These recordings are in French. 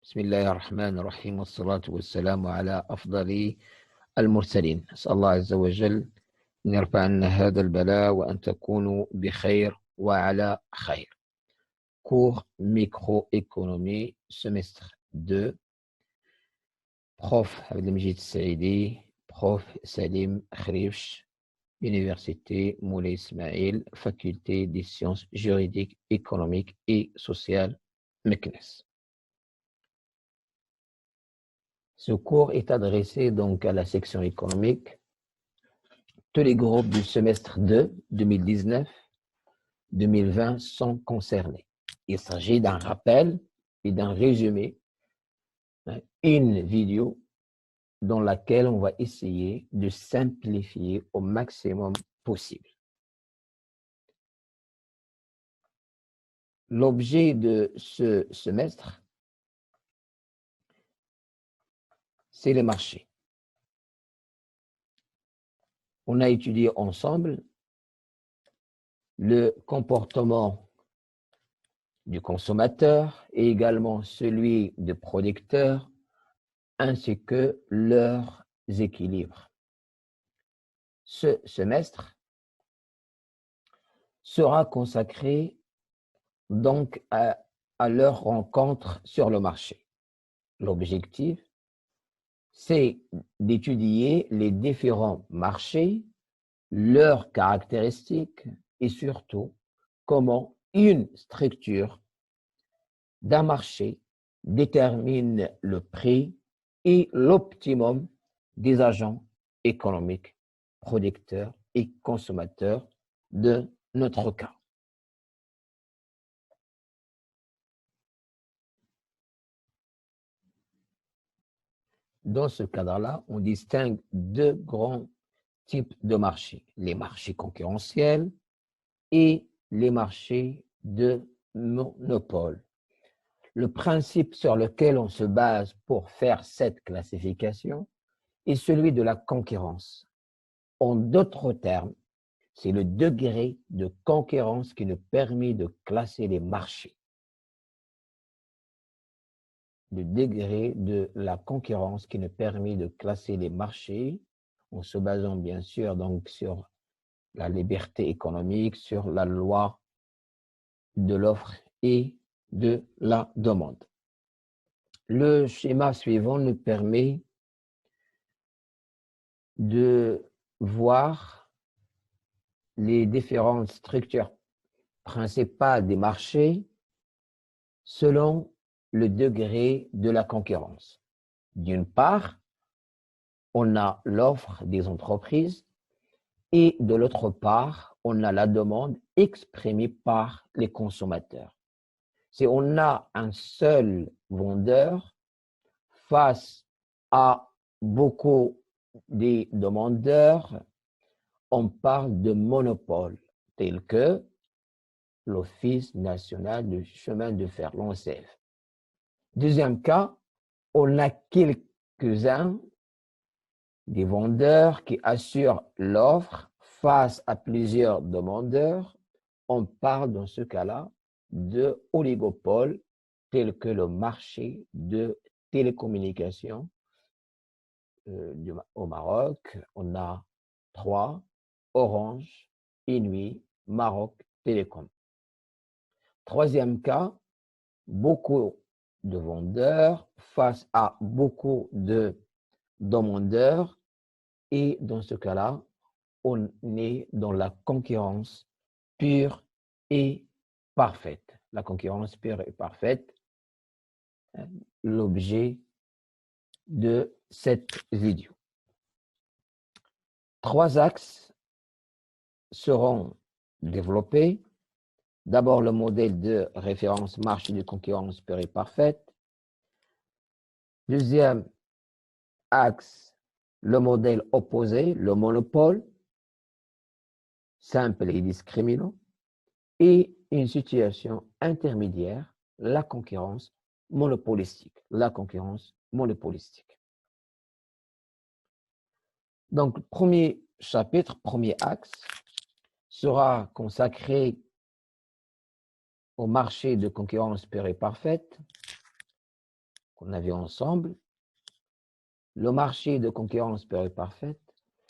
بسم الله الرحمن الرحيم والصلاة والسلام على أفضل المرسلين. أسأل الله عز وجل أن يرفع عنا هذا البلاء وأن تكونوا بخير وعلى خير. Cours microéconomie, semestre 2, prof Abdelmejid Saïdi, prof Salim Khrifch, Université Moulay Ismail, faculté des sciences juridiques, économiques et sociales, Meknes. Ce cours est adressé donc à la section économique. Tous les groupes du semestre 2, 2019-2020 sont concernés. Il s'agit d'un rappel et d'un résumé, une vidéo dans laquelle on va essayer de simplifier au maximum possible. L'objet de ce semestre, c'est les marchés. On a étudié ensemble le comportement du consommateur et également celui du producteur, ainsi que leurs équilibres. Ce semestre sera consacré donc à leur rencontre sur le marché. L'objectif, c'est d'étudier les différents marchés, leurs caractéristiques et surtout comment une structure d'un marché détermine le prix et l'optimum des agents économiques, producteurs et consommateurs de notre cas. Dans ce cadre-là, on distingue deux grands types de marchés, les marchés concurrentiels et les marchés de monopole. Le principe sur lequel on se base pour faire cette classification est celui de la concurrence. En d'autres termes, c'est le degré de concurrence qui nous permet de classer les marchés. Le degré de la concurrence qui nous permet de classer les marchés en se basant bien sûr donc sur la liberté économique, sur la loi de l'offre et de la demande. Le schéma suivant nous permet de voir les différentes structures principales des marchés selon le degré de la concurrence. D'une part, on a l'offre des entreprises et de l'autre part, on a la demande exprimée par les consommateurs. Si on a un seul vendeur face à beaucoup des demandeurs, on parle de monopole, tel que l'Office national du chemin de fer, l'ONCF. Deuxième cas, on a quelques-uns des vendeurs qui assurent l'offre face à plusieurs demandeurs. On parle dans ce cas-là de oligopole, tel que le marché de télécommunications au Maroc. On a 3, Orange, Inouï, Maroc Télécom. Troisième cas, beaucoup de vendeurs face à beaucoup de demandeurs et dans ce cas-là, on est dans la concurrence pure et parfaite. La concurrence pure et parfaite, l'objet de cette vidéo. 3 axes seront développés. D'abord, le modèle de référence marché de concurrence pure et parfaite. Deuxième axe, le modèle opposé, le monopole, simple et discriminant. Et une situation intermédiaire, la concurrence monopolistique. La concurrence monopolistique. Donc, premier chapitre, premier axe, sera consacré au marché de concurrence pure et parfaite. qu'on a vu ensemble, le marché de concurrence pure et parfaite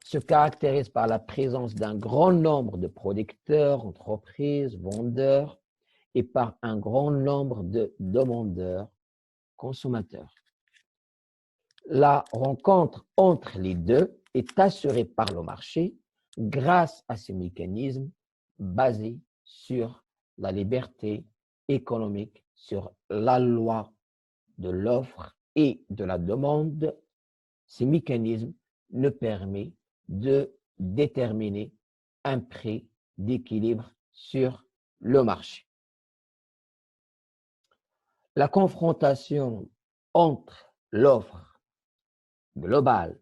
se caractérise par la présence d'un grand nombre de producteurs, entreprises, vendeurs et par un grand nombre de demandeurs, consommateurs. La rencontre entre les deux est assurée par le marché grâce à ce mécanisme basé sur la liberté économique, sur la loi de l'offre et de la demande. Ces mécanismes nous permettent de déterminer un prix d'équilibre sur le marché. La confrontation entre l'offre globale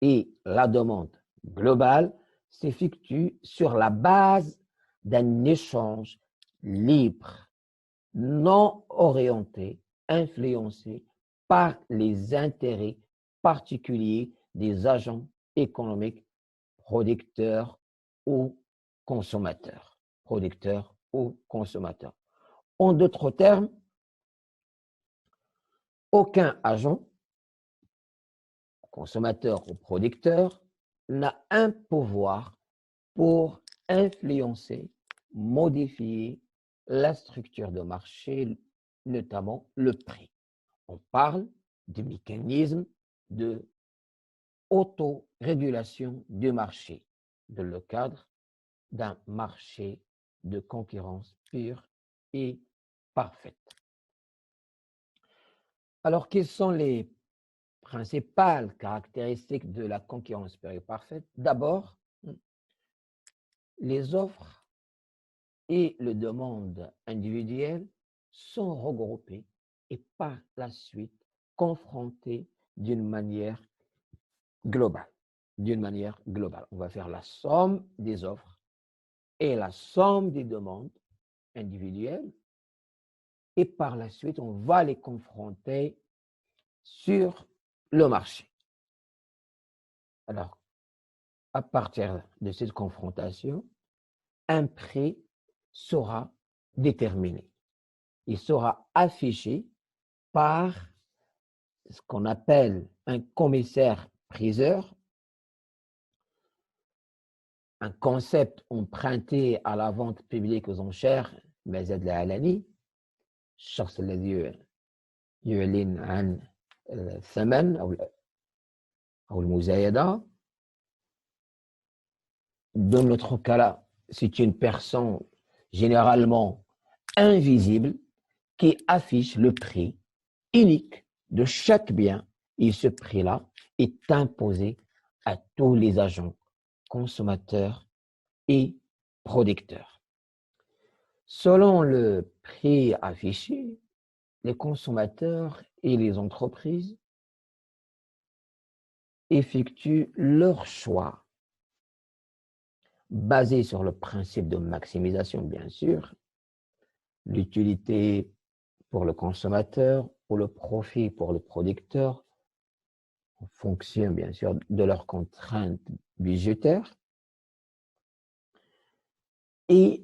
et la demande globale s'effectue sur la base d'un échange libre, non orienté, influencé par les intérêts particuliers des agents économiques, producteurs ou consommateurs. Producteurs ou consommateurs. En d'autres termes, aucun agent, consommateur ou producteur, n'a un pouvoir pour influencer, modifier la structure de marché, notamment le prix. On parle du mécanisme de autorégulation du marché, dans le cadre d'un marché de concurrence pure et parfaite. Alors, quelles sont les principales caractéristiques de la concurrence pure et parfaite? D'abord, les offres et les demandes individuelles sont regroupées et par la suite confrontées d'une manière globale. D'une manière globale. On va faire la somme des offres et la somme des demandes individuelles et par la suite, on va les confronter sur le marché. Alors, à partir de cette confrontation, un prix sera déterminé. Il sera affiché par ce qu'on appelle un commissaire-priseur, un concept emprunté à la vente publique aux enchères, مزاد العلني. الشخص الذي يعلن عن الثمن أو المزايدة. Dans notre cas-là, c'est une personne généralement invisible qui affiche le prix unique de chaque bien et ce prix-là est imposé à tous les agents, consommateurs et producteurs. Selon le prix affiché, les consommateurs et les entreprises effectuent leur choix basé sur le principe de maximisation, bien sûr, l'utilité pour le consommateur ou le profit pour le producteur, en fonction, bien sûr, de leurs contraintes budgétaires. Et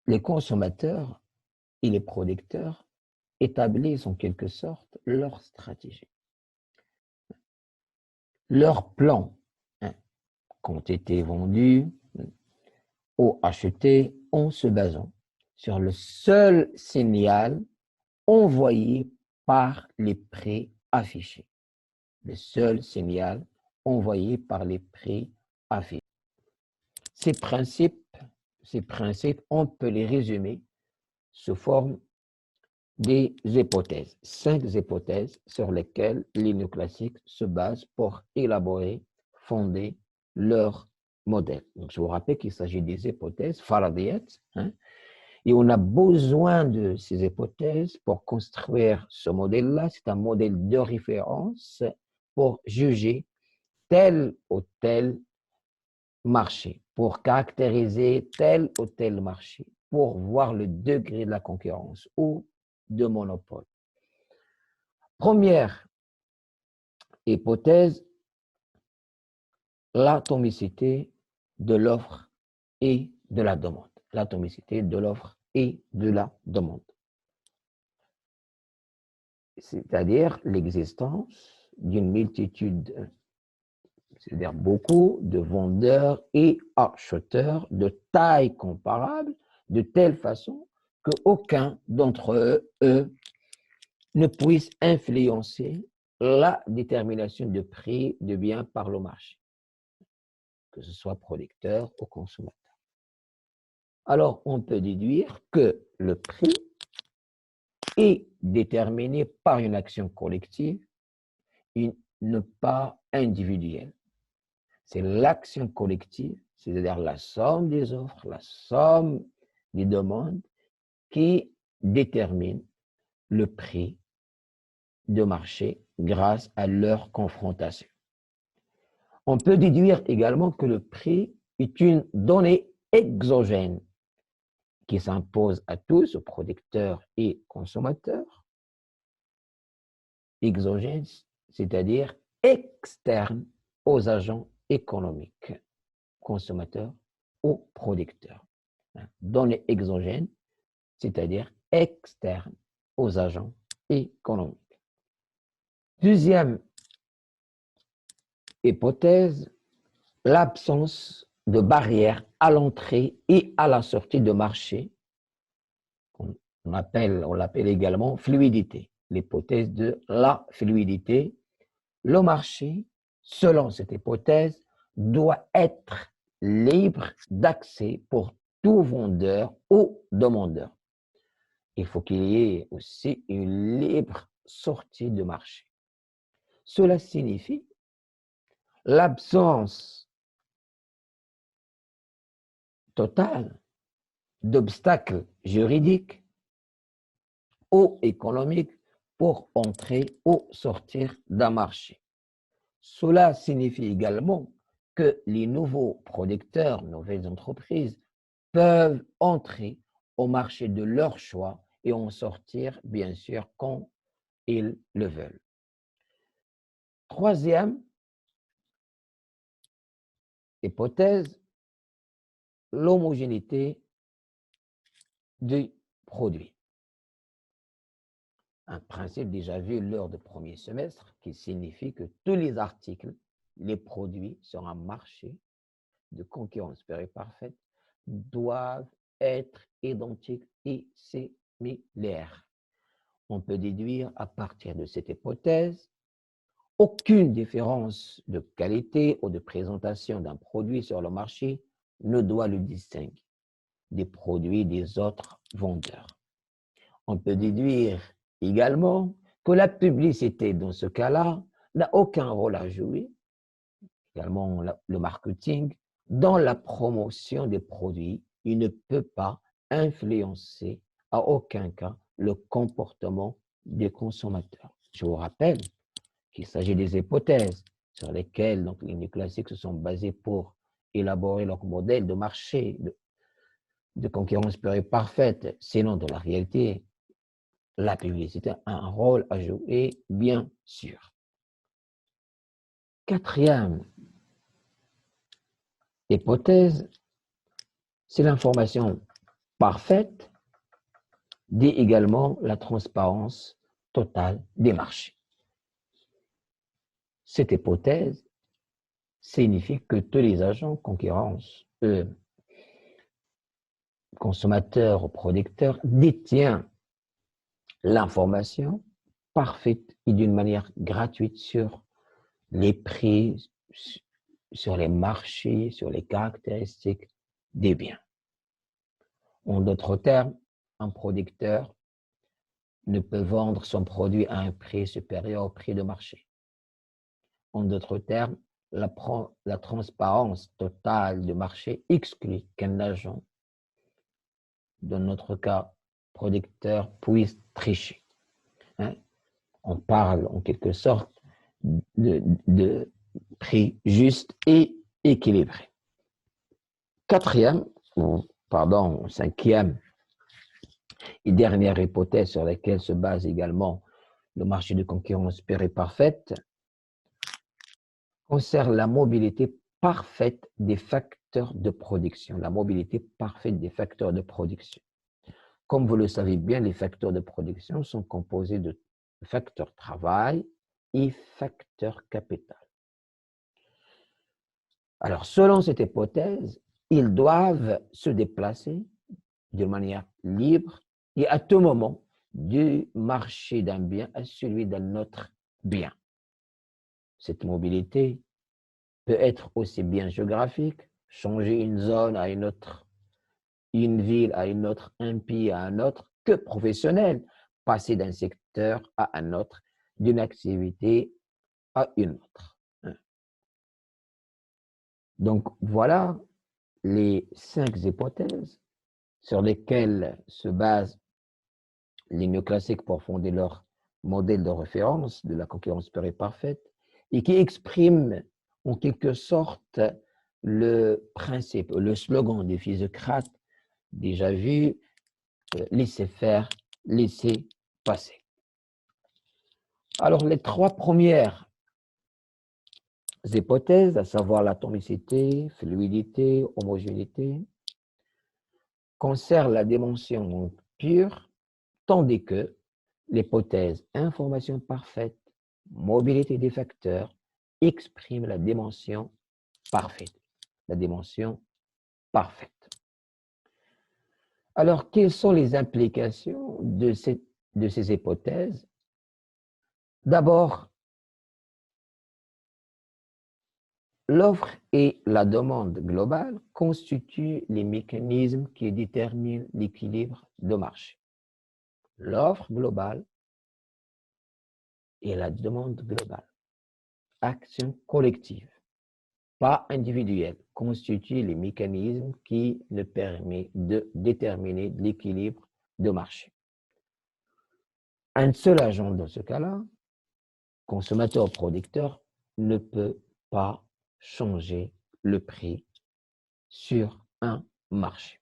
les consommateurs et les producteurs établissent en quelque sorte leur stratégie. Leurs plans qui ont été vendus ou achetés en se basant sur le seul signal envoyé par les prix affichés. Le seul signal envoyé par les prix affichés. Ces principes, on peut les résumer sous forme des hypothèses. 5 hypothèses sur lesquelles les néoclassiques se basent pour élaborer, fonder leur modèle. Donc, je vous rappelle qu'il s'agit des hypothèses faradiyat, et on a besoin de ces hypothèses pour construire ce modèle-là. C'est un modèle de référence pour juger tel ou tel marché, pour caractériser tel ou tel marché, pour voir le degré de la concurrence ou de monopole. Première hypothèse, l'atomicité de l'offre et de la demande. L'atomicité de l'offre et de la demande. c'est-à-dire l'existence d'une multitude, c'est-à-dire beaucoup de vendeurs et acheteurs de taille comparable, de telle façon qu'aucun d'entre eux ne puisse influencer la détermination de prix de biens par le marché, que ce soit producteur ou consommateur. Alors, on peut déduire que le prix est déterminé par une action collective et ne pas individuelle. C'est l'action collective, c'est-à-dire la somme des offres, la somme des demandes qui détermine le prix de marché grâce à leur confrontation. On peut déduire également que le prix est une donnée exogène qui s'impose à tous, aux producteurs et consommateurs. Exogène, c'est-à-dire externe aux agents économiques, consommateurs ou producteurs. Donnée exogène, c'est-à-dire externe aux agents économiques. Deuxième hypothèse, l'absence de barrières à l'entrée et à la sortie de marché. On l'appelle également fluidité, l'hypothèse de la fluidité. Le marché, selon cette hypothèse, doit être libre d'accès pour tout vendeur ou demandeur. Il faut qu'il y ait aussi une libre sortie de marché. Cela signifie l'absence totale d'obstacles juridiques ou économiques pour entrer ou sortir d'un marché. Cela signifie également que les nouveaux producteurs, nouvelles entreprises, peuvent entrer au marché de leur choix et en sortir, bien sûr, quand ils le veulent. Troisième hypothèse, l'homogénéité du produit. Un principe déjà vu lors du premier semestre qui signifie que tous les articles, les produits sur un marché de concurrence parfaite doivent être identiques et similaires. On peut déduire à partir de cette hypothèse aucune différence de qualité ou de présentation d'un produit sur le marché ne doit le distinguer des produits des autres vendeurs. On peut déduire également que la publicité, dans ce cas-là, n'a aucun rôle à jouer, également le marketing, dans la promotion des produits. Il ne peut pas influencer à aucun cas le comportement des consommateurs. Je vous rappelle qu'il s'agit des hypothèses sur lesquelles donc, les néoclassiques se sont basés pour élaborer leur modèle de marché de concurrence parfaite. Sinon, dans la réalité, la publicité a un rôle à jouer, bien sûr. Quatrième hypothèse, c'est l'information parfaite, dit également la transparence totale des marchés. Cette hypothèse signifie que tous les agents concurrence, consommateurs ou producteurs, détiennent l'information parfaite et d'une manière gratuite sur les prix, sur les marchés, sur les caractéristiques des biens. En d'autres termes, un producteur ne peut vendre son produit à un prix supérieur au prix de marché. En d'autres termes, la transparence totale du marché exclut qu'un agent, dans notre cas producteur, puisse tricher. On parle en quelque sorte de prix juste et équilibré. Cinquième et dernière hypothèse sur laquelle se base également le marché de concurrence parfaite concerne la mobilité parfaite des facteurs de production. La mobilité parfaite des facteurs de production. Comme vous le savez bien, les facteurs de production sont composés de facteur travail et facteur capital. Alors, selon cette hypothèse, ils doivent se déplacer de manière libre et à tout moment du marché d'un bien à celui d'un autre bien. Cette mobilité peut être aussi bien géographique, changer une zone à une autre, une ville à une autre, un pays à un autre, que professionnelle, passer d'un secteur à un autre, d'une activité à une autre. Donc, voilà les 5 hypothèses sur lesquelles se basent les néoclassiques pour fonder leur modèle de référence de la concurrence pure et parfaite et qui expriment en quelque sorte le principe, le slogan des Socrate déjà vu, laissez faire, laissez passer. Alors, les 3 premières hypothèses, à savoir l'atomicité, fluidité, homogénéité, concernent la dimension pure, tandis que l'hypothèse information parfaite, mobilité des facteurs, exprime la dimension parfaite. La dimension parfaite. Alors, quelles sont les implications de ces hypothèses? D'abord, l'offre et la demande globale constituent les mécanismes qui déterminent l'équilibre de marché. L'offre globale et la demande globale, action collective, pas individuelle, constituent les mécanismes qui nous permettent de déterminer l'équilibre de marché. Un seul agent dans ce cas-là, consommateur-producteur, ne peut pas changer le prix sur un marché.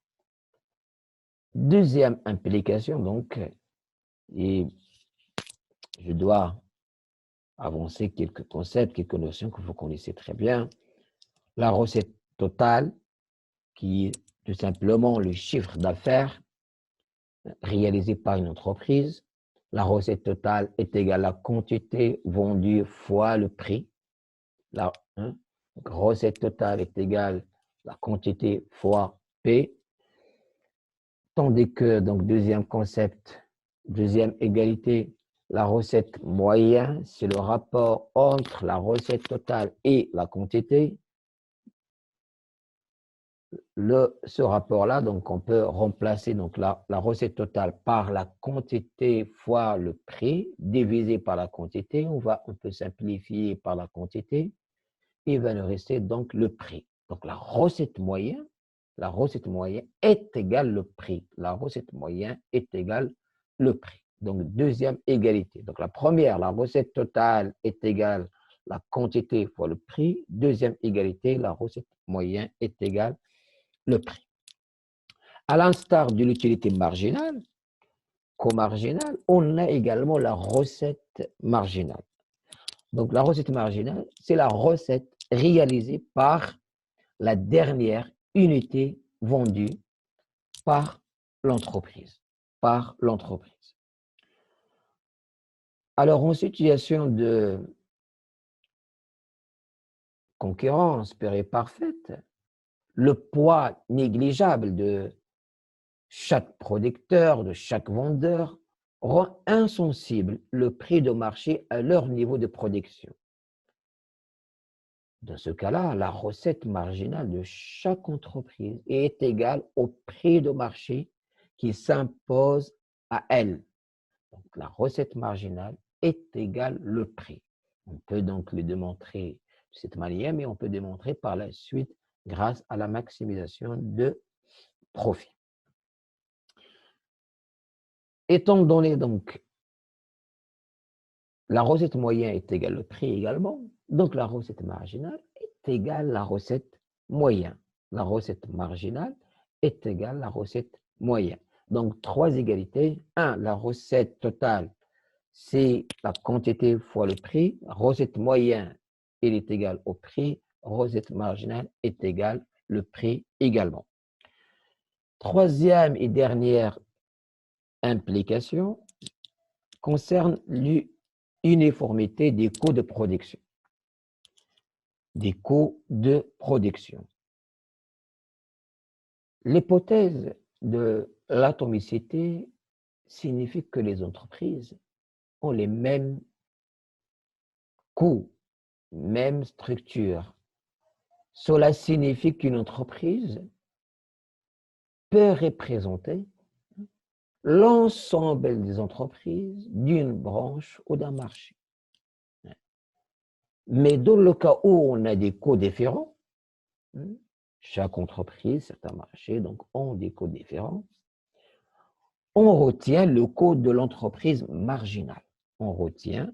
Deuxième implication, donc, et je dois avancer quelques concepts, quelques notions que vous connaissez très bien. La recette totale, qui est tout simplement le chiffre d'affaires réalisé par une entreprise. La recette totale est égale à la quantité vendue fois le prix. La recette totale est égale à la quantité fois P. Tandis que, donc, deuxième concept, deuxième égalité, la recette moyenne, c'est le rapport entre la recette totale et la quantité. Ce rapport-là, donc, on peut remplacer donc, la recette totale par la quantité fois le prix, divisé par la quantité. On peut simplifier par la quantité. Et il va nous rester donc le prix. Donc, la recette moyenne est égale le prix. La recette moyenne est égale le prix. Donc, deuxième égalité. Donc, la première, la recette totale est égale la quantité fois le prix. Deuxième égalité, la recette moyenne est égale le prix. À l'instar de l'utilité marginale, comarginale, on a également la recette marginale. Donc, la recette marginale, c'est la recette réalisée par la dernière unité vendue par l'entreprise. Alors, en situation de concurrence pure et parfaite, le poids négligeable de chaque producteur, de chaque vendeur, rend insensible le prix de marché à leur niveau de production. Dans ce cas-là, la recette marginale de chaque entreprise est égale au prix de marché qui s'impose à elle. Donc, la recette marginale est égale le prix. On peut donc le démontrer de cette manière, mais on peut démontrer par la suite grâce à la maximisation de profit. Étant donné donc la recette moyenne est égale au prix également, donc la recette marginale est égale à la recette moyenne. La recette marginale est égale à la recette moyenne. Donc, 3 égalités. 1, la recette totale, c'est la quantité fois le prix. Recette moyenne, elle est égale au prix. Recette marginale est égale le prix également. Troisième et dernière implication concerne l'uniformité des coûts de production. Des coûts de production. L'hypothèse de l'atomicité signifie que les entreprises ont les mêmes coûts, même structure. Cela signifie qu'une entreprise peut représenter l'ensemble des entreprises d'une branche ou d'un marché. Mais dans le cas où on a des coûts différents, chaque entreprise, certains marchés, donc, ont des coûts différents, on retient le coût de l'entreprise marginale. On retient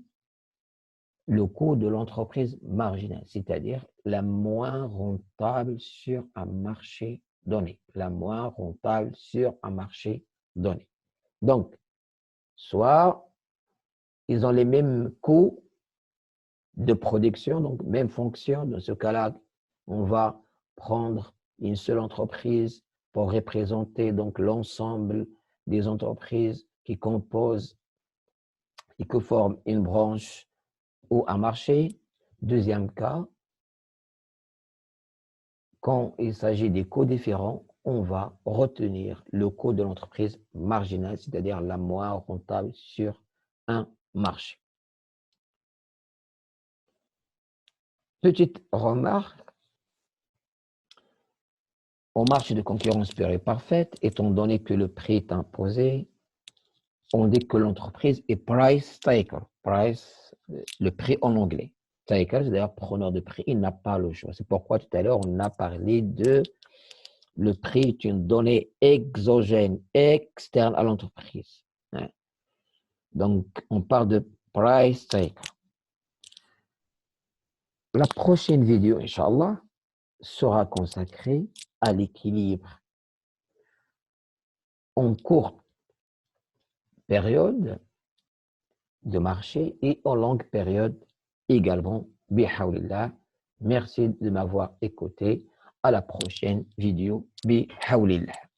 le coût de l'entreprise marginale, c'est-à-dire la moins rentable sur un marché donné. La moins rentable sur un marché donné. Donc, soit ils ont les mêmes coûts de production, donc même fonction. Dans ce cas-là, on va prendre une seule entreprise pour représenter donc l'ensemble des entreprises qui composent et que forment une branche ou un marché. Deuxième cas, quand il s'agit des coûts différents, on va retenir le coût de l'entreprise marginale, c'est-à-dire la moins rentable sur un marché. Petite remarque, au marché de concurrence pure et parfaite, étant donné que le prix est imposé, on dit que l'entreprise est price taker. Price, le prix en anglais. Taker, c'est d'ailleurs preneur de prix, il n'a pas le choix. C'est pourquoi tout à l'heure, on a parlé de le prix est une donnée exogène, externe à l'entreprise. Donc, on parle de price taker. La prochaine vidéo, Inch'Allah, sera consacrée à l'équilibre en courte période de marché et en longue période également. Bihawlillah. Merci de m'avoir écouté. À la prochaine vidéo. Bihawlillah.